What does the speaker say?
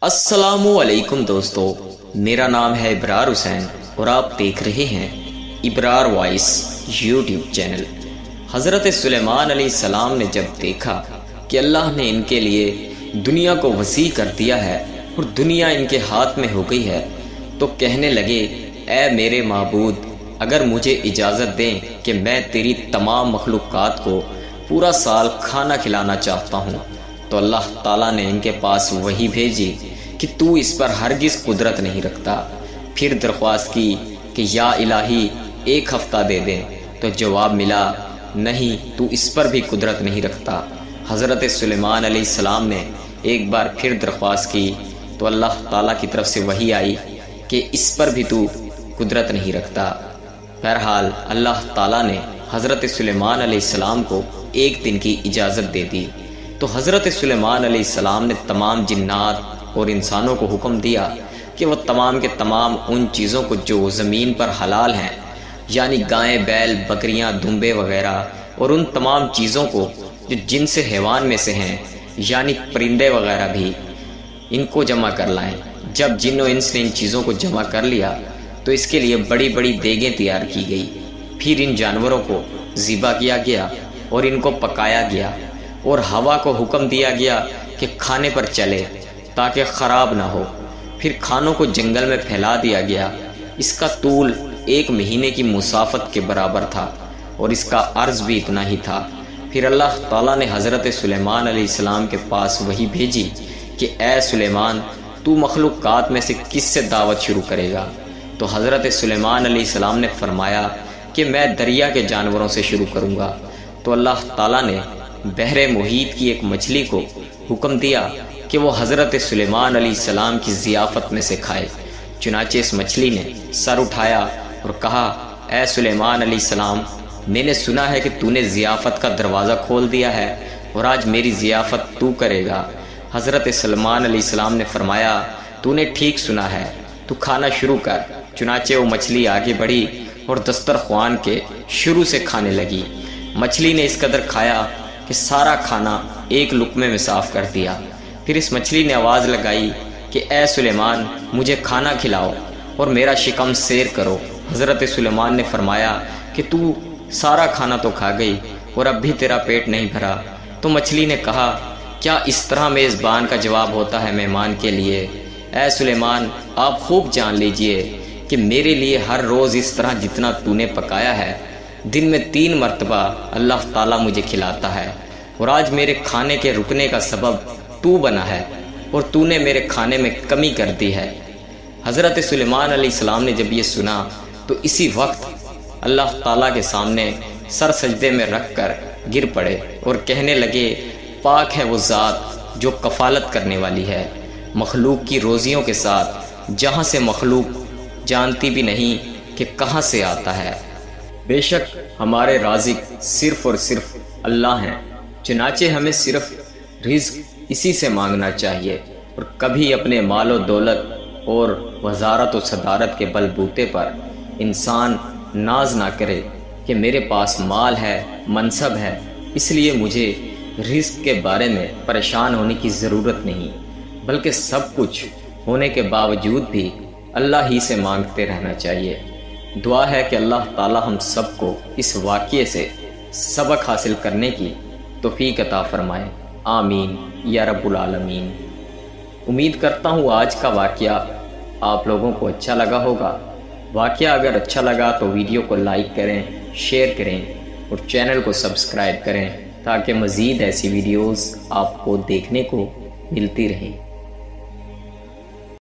السلام علیکم دوستو، میرا نام ہے ابرار حسین اور آپ دیکھ رہے ہیں ابرار وائس یوٹیوب چینل۔ حضرت سلیمان علیہ السلام نے جب دیکھا کہ اللہ نے ان کے لیے دنیا کو وسیع کر دیا ہے اور دنیا ان کے ہاتھ میں ہو گئی ہے، تو کہنے لگے، اے میرے معبود، اگر مجھے اجازت دیں کہ میں تیری تمام مخلوقات کو پورا سال کھانا کھلانا چاہتا ہوں، تو اللہ تعالیٰ نے ان کے پاس وحی بھیجی کہ تو اس پر ہرگز قدرت نہیں رکھتا۔ پھر درخواست کی کہ یا الہی ایک ہفتہ دے دیں، تو جواب ملا، نہیں، تو اس پر بھی قدرت نہیں رکھتا۔ حضرت سلیمان علیہ السلام نے ایک بار پھر درخواست کی تو اللہ تعالیٰ کی طرف سے وحی آئی کہ اس پر بھی تو قدرت نہیں رکھتا۔ بہرحال اللہ تعالیٰ نے حضرت سلیمان علیہ السلام کو ایک دن کی اجازت دے دی، تو حضرت سلیمان علیہ السلام نے تمام جنات اور انسانوں کو حکم دیا کہ وہ تمام کے تمام ان چیزوں کو جو زمین پر حلال ہیں، یعنی گائیں، بیل، بکریاں، دمبے وغیرہ، اور ان تمام چیزوں کو جو جن سے حیوان میں سے ہیں، یعنی پرندے وغیرہ بھی، ان کو جمع کر لائیں۔ جب جن و انس نے ان چیزوں کو جمع کر لیا تو اس کے لیے بڑی بڑی دیگیں تیار کی گئی۔ پھر ان جانوروں کو ذبح کیا گیا اور ان کو پکایا گیا، اور ہوا کو حکم دیا گیا کہ کھانے پر چلے تاکہ خراب نہ ہو۔ پھر کھانوں کو جنگل میں پھیلا دیا گیا۔ اس کا طول 1 مہینے کی مسافت کے برابر تھا اور اس کا عرض بھی اتنا ہی تھا۔ پھر اللہ تعالیٰ نے حضرت سلیمان علیہ السلام کے پاس وحی بھیجی کہ اے سلیمان، تو مخلوقات میں سے کس سے دعوت شروع کرے گا؟ تو حضرت سلیمان علیہ السلام نے فرمایا کہ میں دریا کے جانوروں سے شروع کروں گا۔ تو اللہ تعالیٰ نے بحر محیط کی ایک مچھلی کو حکم دیا کہ وہ حضرت سلیمان علیہ السلام کی ضیافت میں سے کھائے۔ چنانچہ اس مچھلی نے سر اٹھایا اور کہا، اے سلیمان علیہ السلام، میں نے سنا ہے کہ تو نے ضیافت کا دروازہ کھول دیا ہے اور آج میری ضیافت تو کرے گا۔ حضرت سلیمان علیہ السلام نے فرمایا، تو نے ٹھیک سنا ہے، تو کھانا شروع کر۔ چنانچہ وہ مچھلی آگے بڑھی اور دسترخوان کے شروع سے کھانے لگی۔ مچھلی نے اس قدر کھایا کہ سارا کھانا ایک لقمے میں صاف کر دیا۔ پھر اس مچھلی نے آواز لگائی کہ اے سلیمان، مجھے کھانا کھلاؤ اور میرا شکم سیر کرو۔ حضرت سلیمان نے فرمایا کہ تو سارا کھانا تو کھا گئی اور اب بھی تیرا پیٹ نہیں بھرا۔ تو مچھلی نے کہا، کیا اس طرح میزبان کا جواب ہوتا ہے مہمان کے لیے؟ اے سلیمان، آپ خوب جان لیجئے کہ میرے لیے ہر روز اس طرح جتنا تو نے پکایا ہے، دن میں 3 مرتبہ اللہ تعالیٰ مجھے کھلاتا ہے، اور آج میرے کھانے کے رکنے کا سبب تو بنا ہے اور تو نے میرے کھانے میں کمی کر دی ہے۔ حضرت سلیمان علیہ السلام نے جب یہ سنا تو اسی وقت اللہ تعالیٰ کے سامنے سر سجدے میں رکھ کر گر پڑے اور کہنے لگے، پاک ہے وہ ذات جو کفالت کرنے والی ہے مخلوق کی روزیوں کے ساتھ، جہاں سے مخلوق جانتی بھی نہیں کہ کہاں سے آتا ہے۔ بے شک ہمارے رازق صرف اور صرف اللہ ہیں، چنانچہ ہمیں صرف رزق اسی سے مانگنا چاہیے، اور کبھی اپنے مال و دولت اور وزارت و صدارت کے بل بوتے پر انسان ناز نہ کرے کہ میرے پاس مال ہے، منصب ہے، اس لیے مجھے رزق کے بارے میں پریشان ہونے کی ضرورت نہیں، بلکہ سب کچھ ہونے کے باوجود بھی اللہ ہی سے مانگتے رہنا چاہیے۔ دعا ہے کہ اللہ تعالی ہم سب کو اس واقعے سے سبق حاصل کرنے کی توفیق عطا فرمائے، آمین یا رب العالمین۔ امید کرتا ہوں آج کا واقعہ آپ لوگوں کو اچھا لگا ہوگا۔ واقعہ اگر اچھا لگا تو ویڈیو کو لائک کریں، شیئر کریں اور چینل کو سبسکرائب کریں تاکہ مزید ایسی ویڈیوز آپ کو دیکھنے کو ملتی رہیں۔